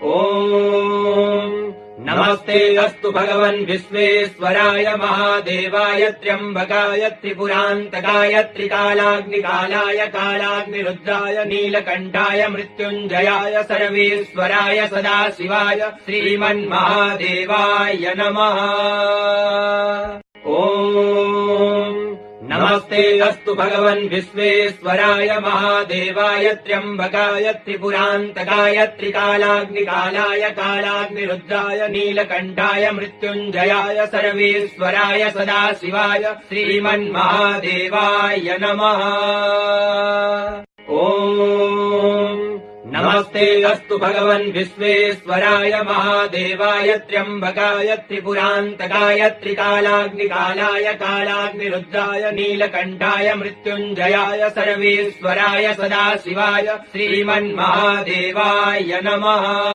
ॐ नमस्ते अस्तु भगवन् विश्वेश्वराय महादेवाय त्र्यम्बकाय त्रिपुरान्तकाय त्रिकालाग्निकालाय कालाग्निरुद्राय नीलकण्ठाय मृत्युञ्जयाय सर्वेश्वराय सदाशिवाय श्रीमन्महादेवाय नमः। ॐ नमस्ते अस्तु भगवन् विश्वेश्वराय महादेवाय त्र्यम्बकाय त्रिपुरान्तकाय त्रिकालाग्निकालाय कालाग्निरुद्राय नीलकण्ठाय मृत्युञ्जयाय सर्वेश्वराय सदाशिवाय श्रीमन्महादेवाय नमः। ॐ नमस्ते अस्तु भगवन् विश्वेश्वराय महादेवाय त्र्यम्बकाय त्रिपुरान्तकाय त्रिकालाग्निकालाय कालाग्निरुद्राय नीलकण्ठाय मृत्युञ्जयाय सर्वेश्वराय सदाशिवाय श्रीमन्महादेवाय नमः।